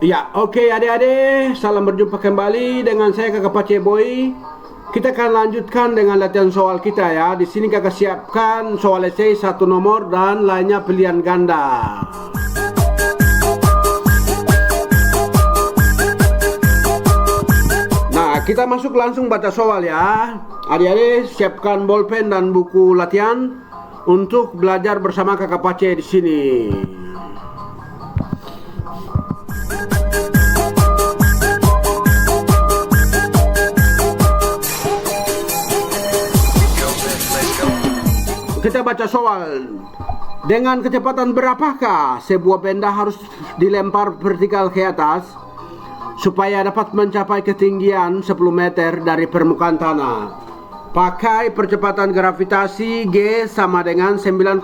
Ya, oke adik-adik, salam berjumpa kembali dengan saya Kakak Pace Boy. Kita akan lanjutkan dengan latihan soal kita ya. Di sini Kakak siapkan soal esai satu nomor dan lainnya pilihan ganda. Nah, kita masuk langsung baca soal ya. Adik-adik siapkan bolpen dan buku latihan untuk belajar bersama Kakak Pace di sini. Kita baca soal. Dengan kecepatan berapakah sebuah benda harus dilempar vertikal ke atas supaya dapat mencapai ketinggian 10 meter dari permukaan tanah? Pakai percepatan gravitasi G sama dengan 9,8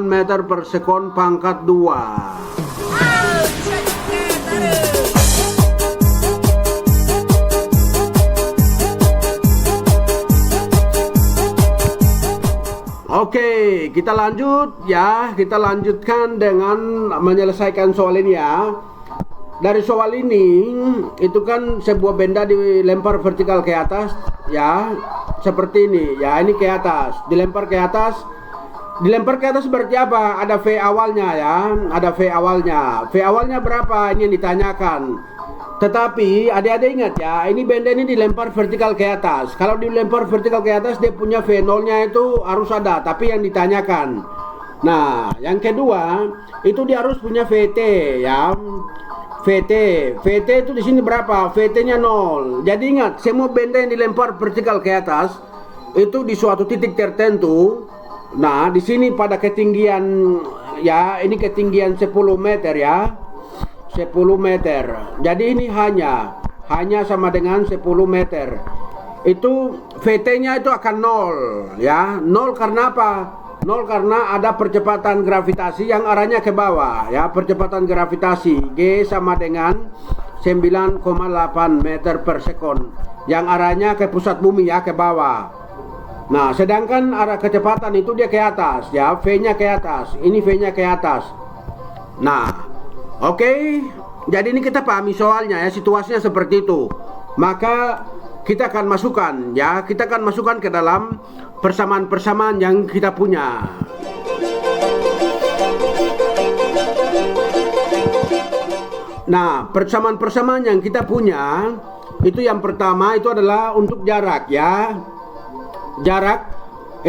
meter per sekon pangkat 2. Oke, kita lanjut ya. Kita lanjutkan dengan menyelesaikan soal ini ya. Dari soal ini, itu kan sebuah benda dilempar vertikal ke atas ya. Seperti ini ya, ini ke atas. Dilempar ke atas. Dilempar ke atas seperti apa? Ada V awalnya ya. Ada V awalnya. V awalnya berapa? Ini yang ditanyakan. Tetapi adik-adik ingat ya, ini benda ini dilempar vertikal ke atas. Kalau dilempar vertikal ke atas, dia punya V0-nya itu harus ada, tapi yang ditanyakan. Nah, yang kedua, itu dia harus punya VT ya. VT. VT itu di sini berapa? VT-nya 0. Jadi ingat, semua benda yang dilempar vertikal ke atas itu di suatu titik tertentu. Nah, di sini pada ketinggian ya, ini ketinggian 10 meter ya. 10 meter. Jadi ini hanya sama dengan 10 meter. Itu VT-nya itu akan 0 ya. 0 karena apa? 0 karena ada percepatan gravitasi yang arahnya ke bawah ya. Percepatan gravitasi G sama dengan 9,8 meter per sekon yang arahnya ke pusat bumi ya, ke bawah. Nah, sedangkan arah kecepatan itu dia ke atas ya. V-nya ke atas. Ini V-nya ke atas. Nah, oke, jadi ini kita pahami soalnya ya, situasinya seperti itu. Maka kita akan masukkan ya, kita akan masukkan ke dalam persamaan-persamaan yang kita punya. Nah, persamaan-persamaan yang kita punya itu yang pertama itu adalah untuk jarak ya. Jarak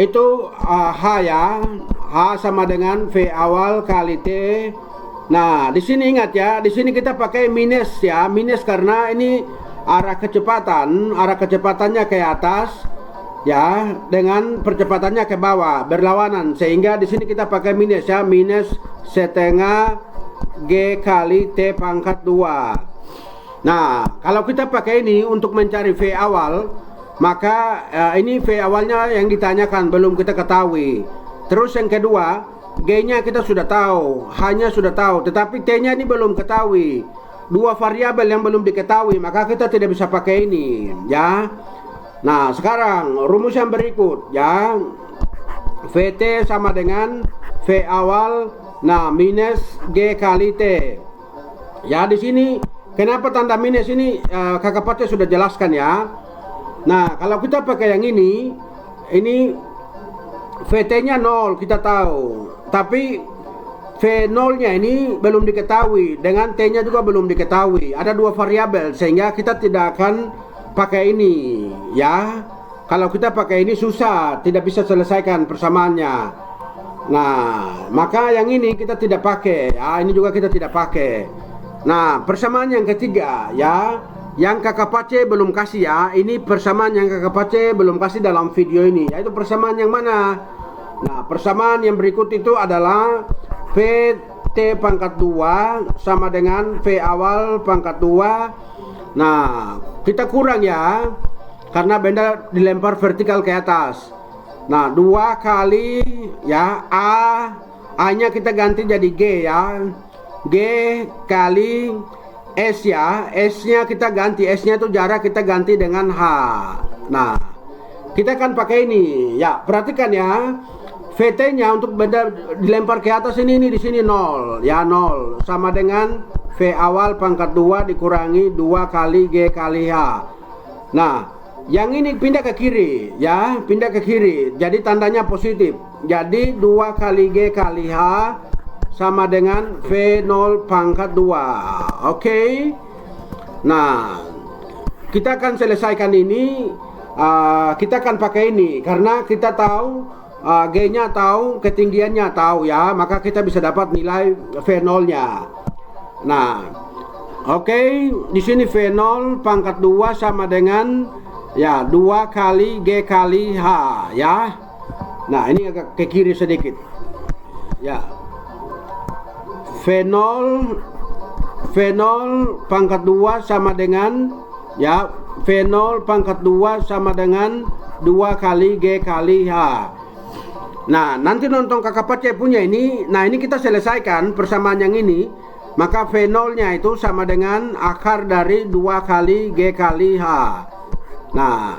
itu H ya, H sama dengan V awal kali T. Nah, di sini ingat ya, di sini kita pakai minus ya, minus karena ini arah kecepatannya ke atas ya, dengan percepatannya ke bawah, berlawanan, sehingga di sini kita pakai minus ya, minus setengah G kali T pangkat 2. Nah, kalau kita pakai ini untuk mencari V awal, maka ini V awalnya yang ditanyakan belum kita ketahui. Terus yang kedua, G-nya kita sudah tahu, H-nya sudah tahu, tetapi T-nya ini belum ketahui. Dua variabel yang belum diketahui, maka kita tidak bisa pakai ini, ya. Nah, sekarang rumus yang berikut, ya. VT sama dengan V awal, nah minus G kali T. Ya, di sini kenapa tanda minus ini Kakak Pace sudah jelaskan ya. Nah, kalau kita pakai yang ini VT-nya 0 kita tahu. Tapi V0-nya ini belum diketahui, dengan T-nya juga belum diketahui. Ada dua variabel sehingga kita tidak akan pakai ini ya. Kalau kita pakai ini susah, tidak bisa selesaikan persamaannya. Nah, maka yang ini kita tidak pakai ya, ini juga kita tidak pakai. Nah, persamaan yang ketiga ya, yang Kakak Pace belum kasih ya. Ini persamaan yang Kakak Pace belum kasih dalam video ini, yaitu persamaan yang mana? Nah, persamaan yang berikut itu adalah VT pangkat 2 sama dengan V awal pangkat 2. Nah, kita kurang ya, karena benda dilempar vertikal ke atas. Nah, 2 kali ya A-nya kita ganti jadi G ya. G kali S ya. S-nya kita ganti, S-nya itu jarak, kita ganti dengan H. Nah, kita akan pakai ini. Ya, perhatikan ya. VT-nya untuk benda dilempar ke atas ini di sini 0 ya, 0 sama dengan V awal pangkat 2 dikurangi 2 kali G kali H. Nah, yang ini pindah ke kiri ya, pindah ke kiri. Jadi tandanya positif. Jadi 2 kali G kali H sama dengan V0 pangkat 2. Oke. Nah, kita akan selesaikan ini. Kita akan pakai ini karena kita tahu G-nya tahu, ketinggiannya tahu ya, maka kita bisa dapat nilai V0-nya. Nah, oke, di sini V0 pangkat 2 sama dengan ya 2 kali G kali H ya. Nah, ini agak ke kiri sedikit. Ya. V0 pangkat 2 sama dengan ya V0 pangkat 2 sama dengan 2 kali G kali H. Nah, nanti nonton kakak Pace punya ini. Nah, ini kita selesaikan persamaan yang ini. Maka V0-nya itu sama dengan akar dari 2 kali G kali H. Nah,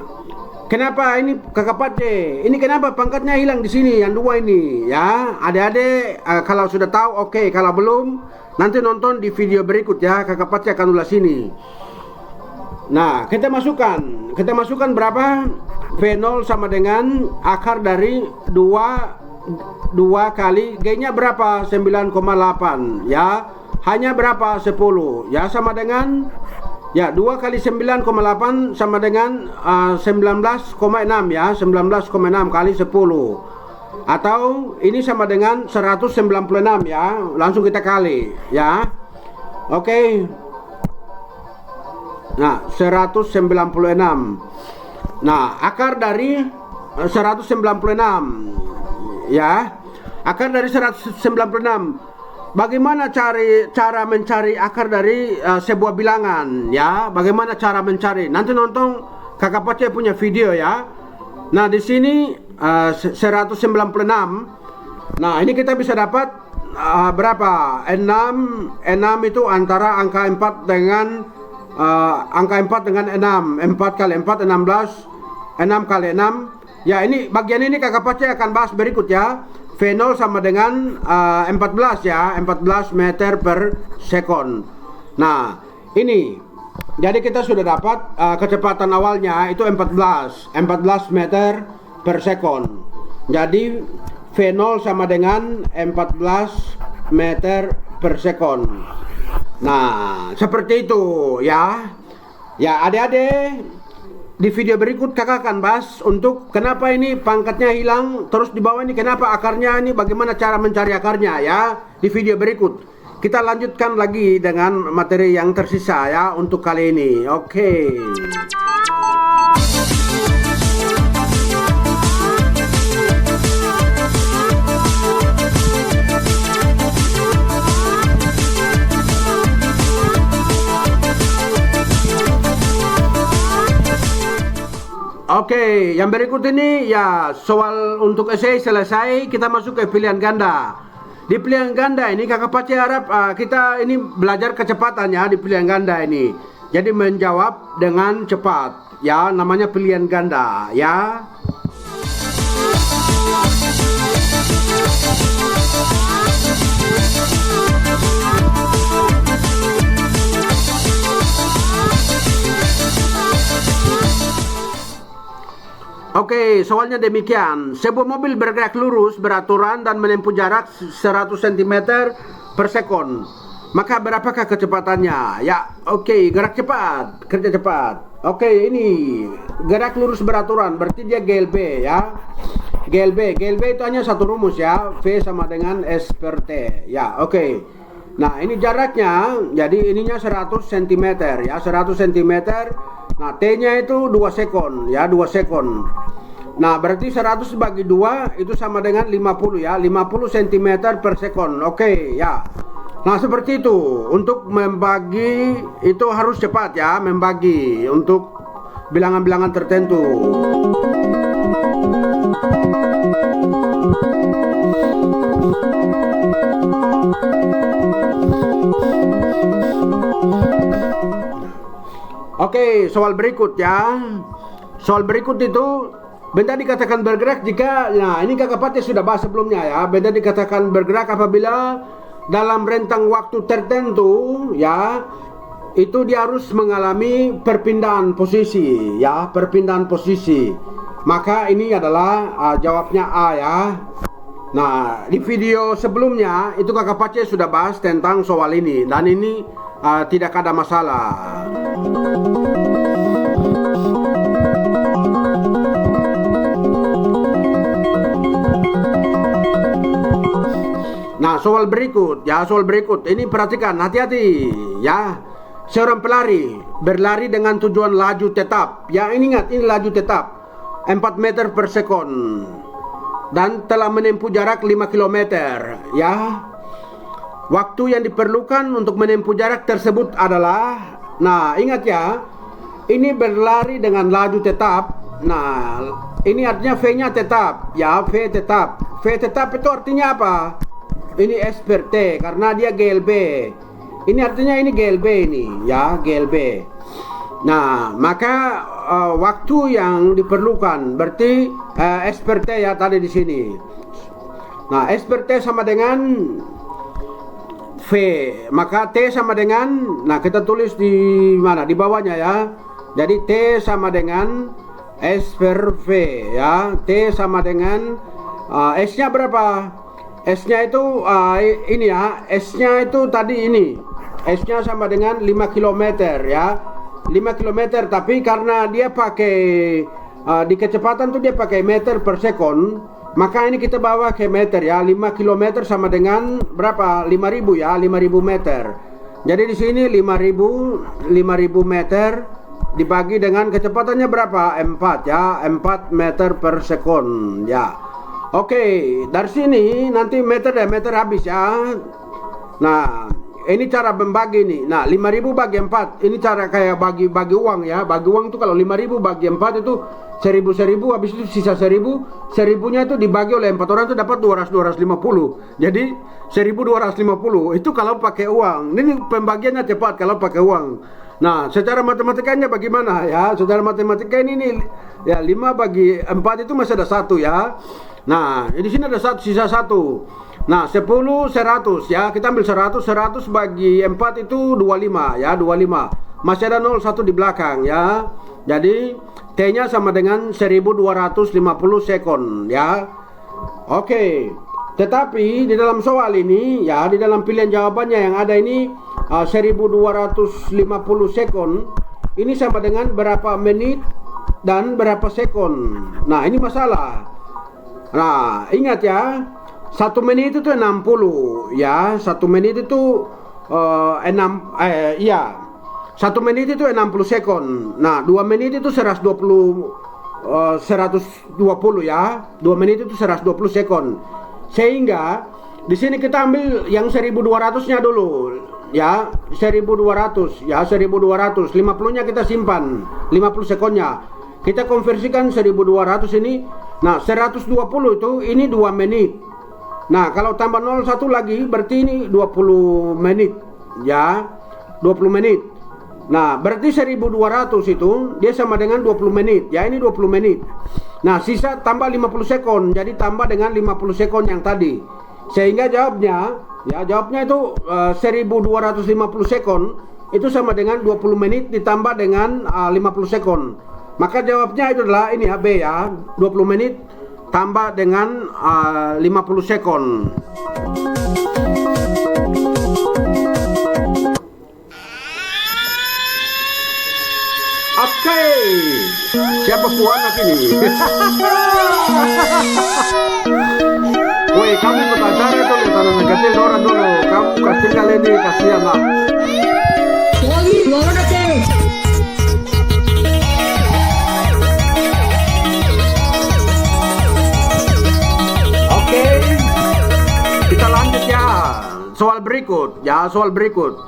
kenapa ini kakak Pace? Ini kenapa pangkatnya hilang di sini yang 2 ini ya? Adik-adik kalau sudah tahu oke, kalau belum nanti nonton di video berikut ya. Kakak Pace akan ulas ini. Nah, kita masukkan berapa? V0 sama dengan akar dari 2 kali G-nya berapa? 9,8 ya. Hanya berapa? 10 ya, sama dengan ya 2 kali 9,8 sama dengan 19,6 ya, 19,6 kali 10 atau ini sama dengan 196 ya. Langsung kita kali ya. Oke. Nah, 196. Nah, akar dari 196 ya. Akar dari 196. Bagaimana cara mencari akar dari sebuah bilangan ya? Bagaimana cara mencari? Nanti nonton kakak Pace punya video ya. Nah, di sini 196. Nah, ini kita bisa dapat berapa? 6 itu antara angka 4 dengan angka 4 dengan 6. 4 kali 4 16. 6 kali 6. Ya, ini bagian ini kakak Pace akan bahas berikut ya. V0 sama dengan 14 ya, 14 meter per sekon. Nah, ini. Jadi kita sudah dapat kecepatan awalnya itu 14 meter per sekon. Jadi V0 sama dengan 14 meter per sekon. Nah, seperti itu ya. Ya, adik-adik, di video berikut kakak akan bahas untuk kenapa ini pangkatnya hilang, terus di bawah ini kenapa akarnya, ini bagaimana cara mencari akarnya ya. Di video berikut kita lanjutkan lagi dengan materi yang tersisa ya untuk kali ini. Oke. Oke, yang berikut ini ya soal untuk esai selesai, kita masuk ke pilihan ganda. Di pilihan ganda ini kakak Pace harap kita ini belajar kecepatannya di pilihan ganda ini. Jadi menjawab dengan cepat ya, namanya pilihan ganda ya. Oke, soalnya demikian. Sebuah mobil bergerak lurus, beraturan, dan menempuh jarak 100 cm per sekon. Maka berapakah kecepatannya? Ya, oke, gerak cepat, kerja cepat. Oke, ini gerak lurus beraturan, berarti dia GLB ya. GLB itu hanya satu rumus ya. V sama dengan S per T. Ya, oke. Nah, ini jaraknya, jadi ininya 100 cm ya, 100 cm. Nah, T-nya itu 2 sekon ya, 2 sekon. Nah, berarti 100 bagi 2 itu sama dengan 50 ya, 50 cm per sekon. Oke, ya. Nah, seperti itu. Untuk membagi itu harus cepat ya, membagi untuk bilangan-bilangan tertentu. Oke, soal berikut ya. Soal berikut itu benda dikatakan bergerak jika, nah ini kakak Pace sudah bahas sebelumnya ya. Benda dikatakan bergerak apabila dalam rentang waktu tertentu, ya, itu dia harus mengalami perpindahan posisi, ya, perpindahan posisi. Maka ini adalah jawabnya A, ya. Nah, di video sebelumnya itu Kakak Pace sudah bahas tentang soal ini, dan ini tidak ada masalah. Nah, soal berikut, ya, soal berikut ini perhatikan, hati-hati, ya. Seorang pelari berlari dengan tujuan laju tetap, ya, ini ingat, ini laju tetap 4 meter per sekon dan telah menempuh jarak 5 km, ya. Waktu yang diperlukan untuk menempuh jarak tersebut adalah, nah, ingat ya, ini berlari dengan laju tetap. Nah, ini artinya V-nya tetap, ya, V tetap. V tetap itu artinya apa? Ini S per T karena dia GLB. Ini artinya ini GLB ini, ya, GLB. Nah, maka waktu yang diperlukan berarti S per T, ya, tadi di sini. Nah, S per T sama dengan V, maka T sama dengan, nah, kita tulis di mana? Di bawahnya, ya. Jadi T sama dengan S per V, ya. T sama dengan S-nya berapa? S-nya itu ini, ya. S-nya itu tadi ini. S-nya sama dengan 5 km, ya. 5 km, tapi karena dia pakai di kecepatan tuh dia pakai meter per sekon, maka ini kita bawa ke meter, ya. 5 km sama dengan berapa? 5.000, ya, 5.000 meter. Jadi di sini 5.000 meter dibagi dengan kecepatannya berapa? 4, ya, 4 meter per sekon, ya. Oke, dari sini nanti meter habis, ya. Nah, ini cara membagi nih. Nah, 5.000 bagi 4. Ini cara kayak bagi uang, ya. Bagi uang itu kalau 5.000 bagi 4 itu 1.000 habis itu sisa 1.000. 1.000-nya itu dibagi oleh 4 orang itu dapat 250. Jadi 1.250 itu kalau pakai uang. Ini pembagiannya cepat kalau pakai uang. Nah, secara matematikanya bagaimana, ya? Secara matematika ini ya 5 bagi 4 itu masih ada 1, ya. Nah, di sini ada sisa 1. Nah, 10 100, ya. Kita ambil 100 bagi 4 itu 25, ya, 25. Masih ada 01 di belakang, ya. Jadi T-nya sama dengan 1250 sekon, ya. Oke. Tetapi di dalam soal ini, ya, di dalam pilihan jawabannya yang ada ini 1250 sekon, ini sama dengan berapa menit dan berapa sekon. Nah, ini masalah. Nah, ingat, ya, 1 menit itu 60, ya. 1 menit itu 1 menit itu 60 sekon. Nah, 2 menit itu 120, ya. 2 menit itu 120 sekon. Sehingga di sini kita ambil yang 1200-nya dulu, ya. 1200, ya, 1200. 50-nya kita simpan, 50 sekonnya. Kita konversikan 1200 ini. Nah, 120 itu ini 2 menit. Nah, kalau tambah 01 lagi berarti ini 20 menit, ya. 20 menit. Nah, berarti 1200 itu dia sama dengan 20 menit. Ya, ini 20 menit. Nah, sisa tambah 50 sekon. Jadi tambah dengan 50 sekon yang tadi. Sehingga jawabnya, ya, jawabnya itu 1250 sekon itu sama dengan 20 menit ditambah dengan 50 sekon. Maka jawabnya itu adalah ini, ya, B, ya. 20 menit tambah dengan 50 sekon. Oke, siapa puanak ini? Woi, kamu ikut acara tuh, lihat anak kecil orang dulu. Kamu kasih kali ini, kasihan lah. Oke, kita lanjut, ya. Soal berikut, ya, soal berikut.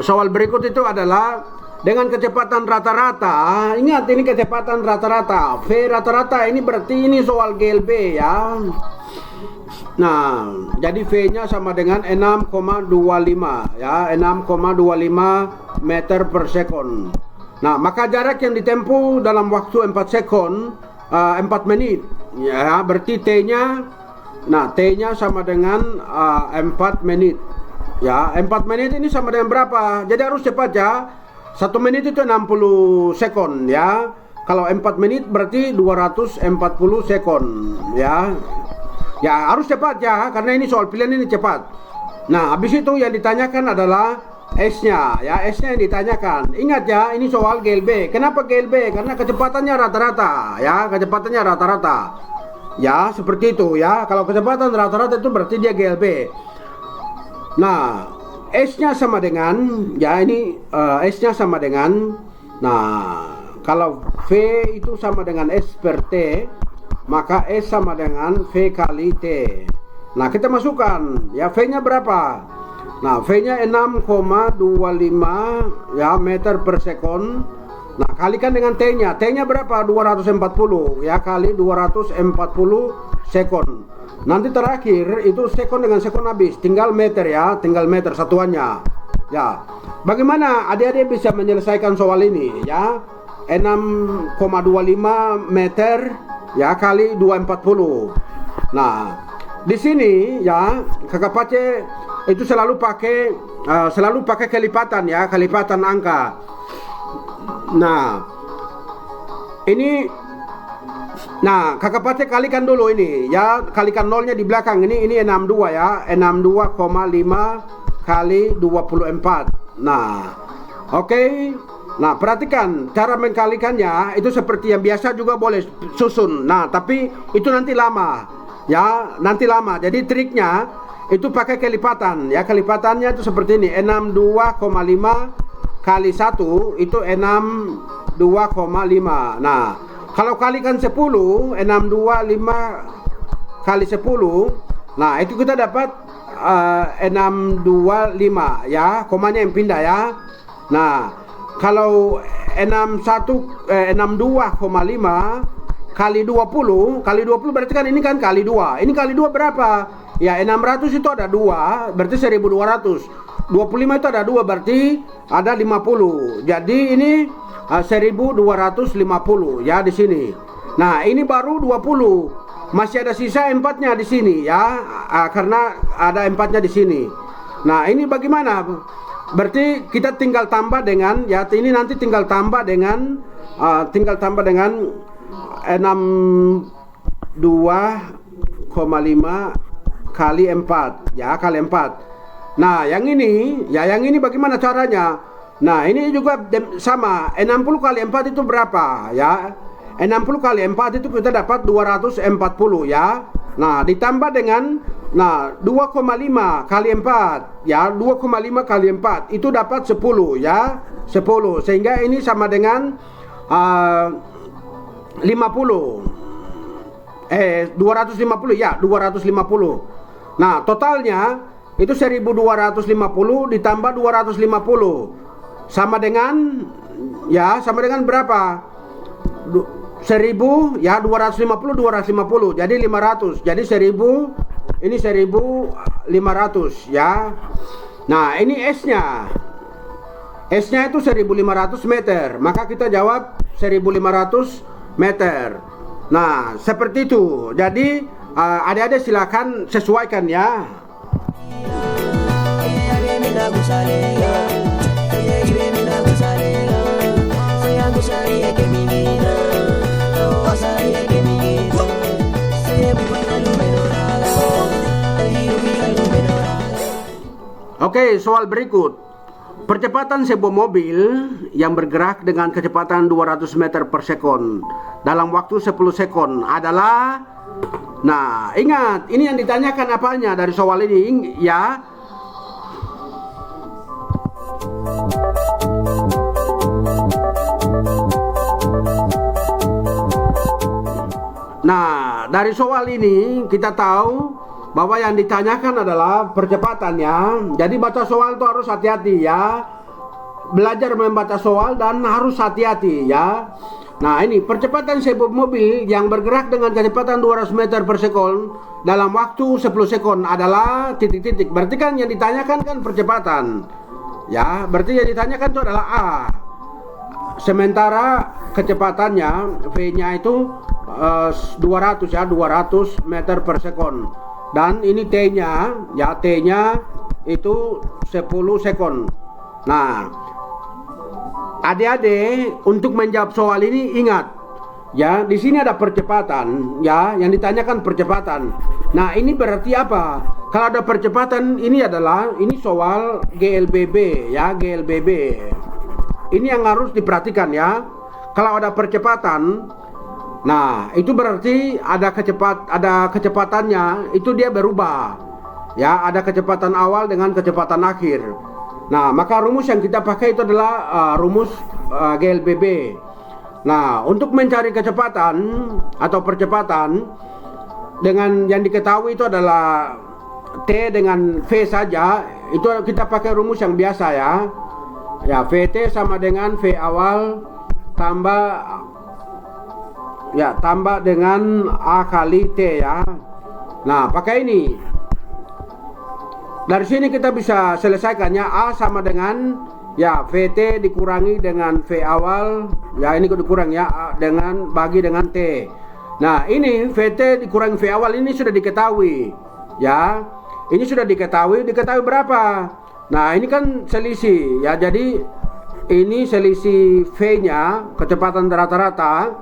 Soal berikut itu adalah dengan kecepatan rata-rata. Ingat, ini kecepatan rata-rata. V rata-rata ini berarti ini soal GLB, ya. Nah, jadi V-nya sama dengan 6,25, ya, 6,25 meter per sekon. Nah, maka jarak yang ditempuh dalam waktu 4 sekon, 4 menit, ya, berarti T-nya Nah, T-nya sama dengan 4 menit. Ya, 4 menit ini sama dengan berapa? Jadi harus cepat ya. 1 menit itu 60 sekon ya. Kalau 4 menit berarti 240 sekon ya. Ya, harus cepat ya, karena ini soal pilihan ini cepat. Nah, habis itu yang ditanyakan adalah S-nya ya, S-nya yang ditanyakan. Ingat ya, ini soal GLB. Kenapa GLB? Karena kecepatannya rata-rata ya, kecepatannya rata-rata. Ya, seperti itu ya. Kalau kecepatan rata-rata itu berarti dia GLB. Nah, S-nya sama dengan ya, ini S-nya sama dengan, nah, kalau V itu sama dengan S per T, maka S sama dengan V kali T. Nah, kita masukkan ya, V-nya berapa? Nah, V-nya 6,25 ya meter per sekon. Nah, kalikan dengan T-nya. T-nya berapa? 240 ya, kali 240 sekon. Nanti terakhir itu sekon dengan sekon habis, tinggal meter ya, tinggal meter satuannya. Ya. Bagaimana adik-adik bisa menyelesaikan soal ini ya? 6,25 meter ya kali 240. Nah, di sini ya kakak Pace itu selalu pakai kelipatan ya, kelipatan angka. Nah, ini, nah kakak Pace kalikan dulu ini ya, kalikan nolnya di belakang. Ini 62 ya, 62,5 kali 24. Nah, oke. Nah, perhatikan cara mengkalikannya itu seperti yang biasa juga boleh susun. Nah, tapi itu nanti lama. Ya, nanti lama. Jadi triknya itu pakai kelipatan. Ya, kelipatannya itu seperti ini. 62,5 kali 1 itu 62,5. Nah, kalau kalikan 10, 625 kali 10. Nah, itu kita dapat 625 ya, komanya yang pindah ya. Nah, kalau 62,5 kali 20 berarti kan ini kan kali 2. Ini kali 2 berapa? Ya, 600 itu ada 2, berarti 1200. 25 itu ada 2, berarti ada 50. Jadi ini 1250 ya di sini. Nah, ini baru 20. Masih ada sisa 4-nya di sini ya. Karena ada 4-nya di sini. Nah, ini bagaimana? Berarti kita tinggal tambah dengan ya, ini nanti tinggal tambah dengan 62,5 kali 4 ya, kali 4. Nah, yang ini bagaimana caranya? Nah, ini juga sama. 60 kali 4 itu berapa ya? 60 kali 4 itu kita dapat 240 ya. Nah, ditambah dengan 2,5 kali 4 ya, 2,5 kali 4 itu dapat 10 ya, 10. Sehingga ini sama dengan 250 ya, 250. Nah, totalnya itu 1250 ditambah 250 sama dengan berapa? 1000 ya, 250 jadi 500. Jadi 1000, ini 1500 ya. Nah, ini S-nya itu 1500 meter. Maka kita jawab 1500 meter. Nah, seperti itu. Jadi adik-adik silakan sesuaikan ya. Oke, soal berikut. Percepatan sebuah mobil yang bergerak dengan kecepatan 200 meter per sekon dalam waktu 10 sekon adalah, nah, ingat, ini yang ditanyakan apanya dari soal ini ya. Nah, dari soal ini kita tahu bahwa yang ditanyakan adalah percepatannya. Jadi baca soal itu harus hati-hati ya. Belajar membaca soal dan harus hati-hati ya. Nah, ini percepatan sebuah mobil yang bergerak dengan kecepatan 200 meter per sekon dalam waktu 10 sekon adalah titik-titik. Berarti kan yang ditanyakan kan percepatan. Ya, berarti yang ditanyakan itu adalah A. Sementara kecepatannya V-nya itu 200 ya, 200 meter per sekon. dan ini T-nya, ya T-nya itu 10 sekon. Nah, adik-adik untuk menjawab soal ini ingat, ya di sini ada percepatan, ya yang ditanyakan percepatan. Nah ini berarti apa? Kalau ada percepatan ini soal GLBB, ya GLBB. Ini yang harus diperhatikan ya. Kalau ada percepatan, nah itu berarti ada kecepatannya itu dia berubah. Ya, ada kecepatan awal dengan kecepatan akhir. Nah, maka rumus yang kita pakai itu adalah rumus GLBB. Nah, untuk mencari kecepatan atau percepatan dengan yang diketahui itu adalah T dengan V saja, itu kita pakai rumus yang biasa ya. Ya, VT sama dengan V awal tambah dengan A kali T ya. Nah, pakai ini. Dari sini kita bisa selesaikannya. A sama dengan ya VT dikurangi dengan V awal, ya ini dikurang ya dengan bagi dengan T. Nah ini VT dikurangi V awal ini sudah diketahui, ya ini sudah diketahui berapa? Nah ini kan selisih ya, jadi ini selisih V-nya kecepatan rata-rata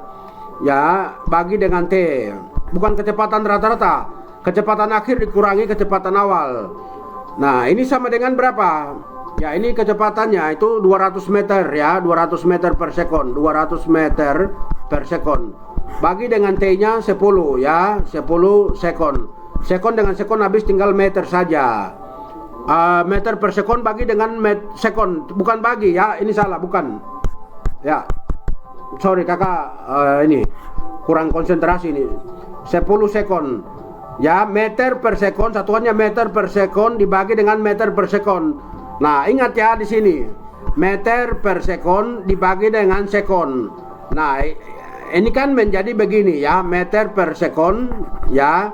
ya bagi dengan T, bukan kecepatan rata-rata, kecepatan akhir dikurangi kecepatan awal. Nah ini sama dengan berapa? Ya ini kecepatannya itu 200 meter ya, 200 meter per sekon, 200 meter per sekon. Bagi dengan T-nya 10 ya, 10 sekon. Sekon dengan sekon habis tinggal meter saja. Meter per sekon bagi dengan sekon, bukan bagi ya, ini salah, bukan. Ya, sorry kakak, ini kurang konsentrasi ini. 10 sekon. Ya, meter per sekon, satuannya meter per sekon dibagi dengan meter per sekon. Nah, ingat ya di sini. Meter per sekon dibagi dengan sekon. Nah, ini kan menjadi begini ya, meter per sekon ya.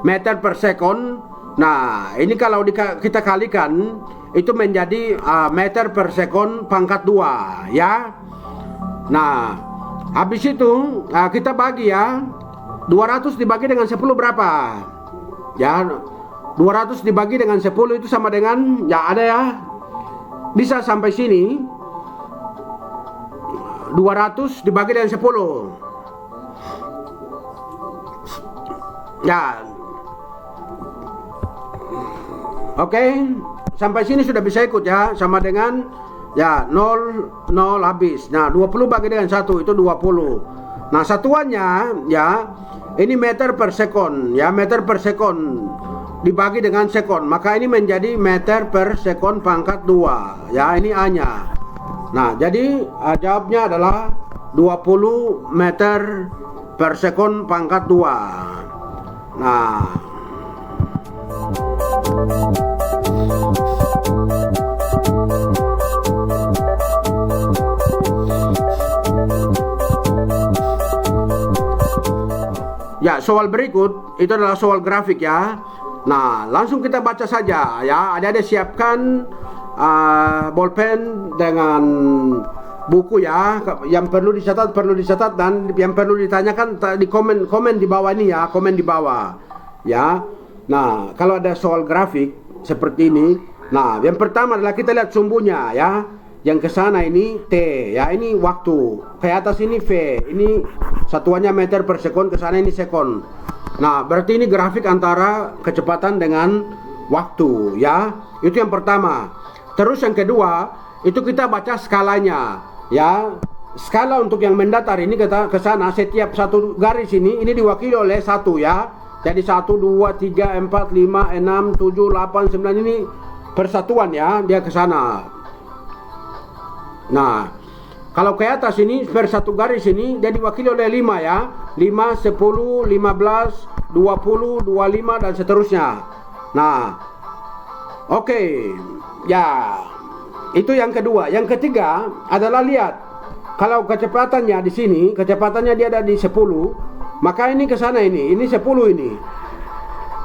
Meter per sekon. Nah, ini kalau kita kalikan itu menjadi meter per sekon pangkat 2 ya. Nah, habis itu kita bagi ya. 200 dibagi dengan 10 berapa? Ya, 200 dibagi dengan 10 itu sama dengan, ya ada ya, bisa sampai sini. 200 dibagi dengan 10. Ya. Oke, sampai sini sudah bisa ikut ya, sama dengan ya 0 habis. Nah, 20 bagi dengan 1 itu 20. Nah, satuannya ya ini meter per sekon ya, meter per sekon dibagi dengan sekon, maka ini menjadi meter per sekon pangkat 2 ya, ini A-nya. Nah, jadi jawabnya adalah 20 meter per sekon pangkat 2. Nah, ya, soal berikut itu adalah soal grafik ya. Nah, langsung kita baca saja ya. Ada siapkan bolpen dengan buku ya. Yang perlu dicatat dan yang perlu ditanyakan di komen di bawah ini ya, komen di bawah ya. Nah, kalau ada soal grafik seperti ini, nah yang pertama adalah kita lihat sumbunya ya. Yang ke sana ini T ya, ini waktu. Ke atas ini V, ini satuannya meter per sekon, ke sana ini sekon. Nah, berarti ini grafik antara kecepatan dengan waktu ya. Itu yang pertama. Terus yang kedua, itu kita baca skalanya ya. Skala untuk yang mendatar ini kita ke sana, setiap satu garis ini diwakili oleh 1 ya. Jadi 1 2 3 4 5 6 7 8 9 ini persatuan ya, dia ke sana. Nah, kalau ke atas ini per satu garis ini dia diwakili oleh 5 ya. 5, 10, 15, 20, 25 dan seterusnya. Nah, oke. Ya. Itu yang kedua. Yang ketiga adalah lihat. Kalau kecepatannya di sini, kecepatannya dia ada di 10, maka ini ke sana ini 10 ini.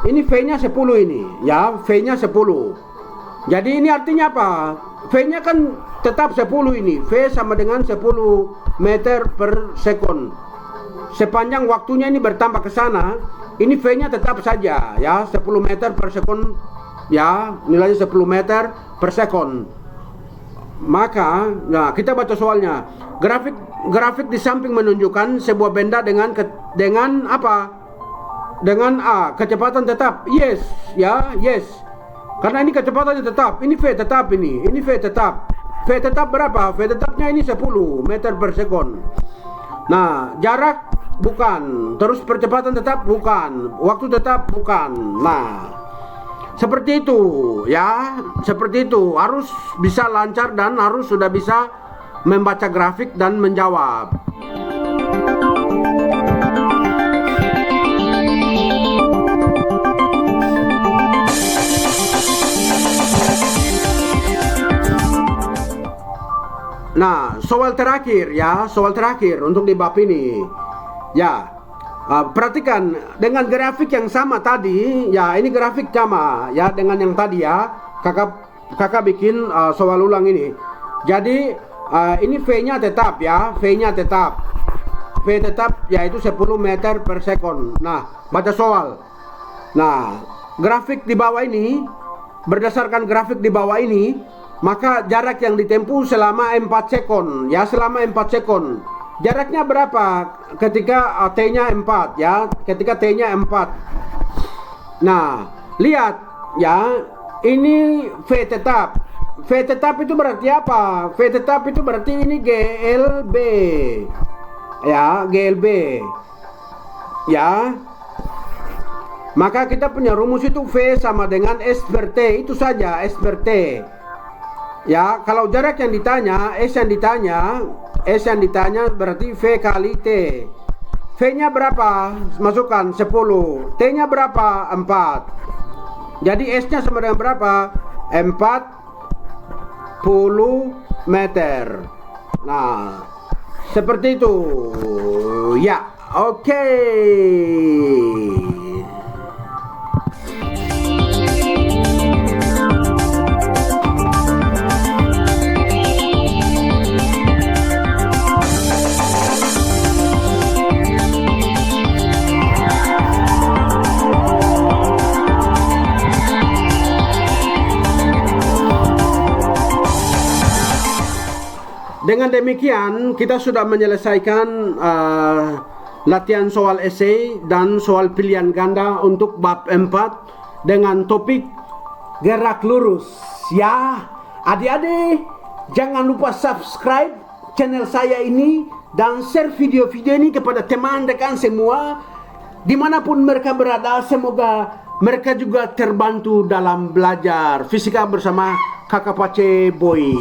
Ini V-nya 10 ini, ya, V-nya 10. Jadi ini artinya apa? V-nya kan tetap 10 ini. V sama dengan 10 meter per sekon. Sepanjang waktunya ini bertambah ke sana, ini V-nya tetap saja ya 10 meter per sekon ya, nilainya 10 meter per sekon. Maka nah kita baca soalnya. Grafik di samping menunjukkan sebuah benda dengan apa? Dengan kecepatan tetap. Yes, ya, yes. Karena ini kecepatannya tetap. Ini V tetap ini. Ini V tetap. V tetap berapa? V tetapnya ini 10 meter per sekon. Nah, jarak bukan. Terus percepatan tetap bukan. Waktu tetap bukan. Nah, seperti itu ya, seperti itu. Harus bisa lancar dan harus sudah bisa membaca grafik dan menjawab. Nah, soal terakhir ya, soal terakhir untuk di bab ini. Ya. Perhatikan dengan grafik yang sama tadi ya, ini grafik sama ya dengan yang tadi ya. Kakak bikin soal ulang ini. Jadi ini V-nya tetap ya, V-nya tetap. V tetap yaitu 10 meter per sekon. Nah, baca soal. Nah, grafik di bawah ini, berdasarkan grafik di bawah ini, maka jarak yang ditempuh selama 4 sekon ya, selama 4 sekon. Jaraknya berapa ketika T-nya 4 ya, ketika T-nya 4. Nah, lihat ya, ini V tetap. V tetap itu berarti apa? V tetap itu berarti ini GLB. Ya, GLB. Ya. Maka kita punya rumus itu V sama dengan S per T, itu saja S per T. Ya, kalau jarak yang ditanya, S yang ditanya berarti V kali T. V-nya berapa? Masukkan 10. T-nya berapa? 4. Jadi S-nya sama dengan berapa? 40 meter. Nah, seperti itu. Ya, oke. Dengan demikian kita sudah menyelesaikan latihan soal esai dan soal pilihan ganda untuk bab 4 dengan topik gerak lurus. Ya, adik-adik jangan lupa subscribe channel saya ini dan share video-video ini kepada teman rekan semua dimanapun mereka berada. Semoga mereka juga terbantu dalam belajar fisika bersama Kakak Pace Boy.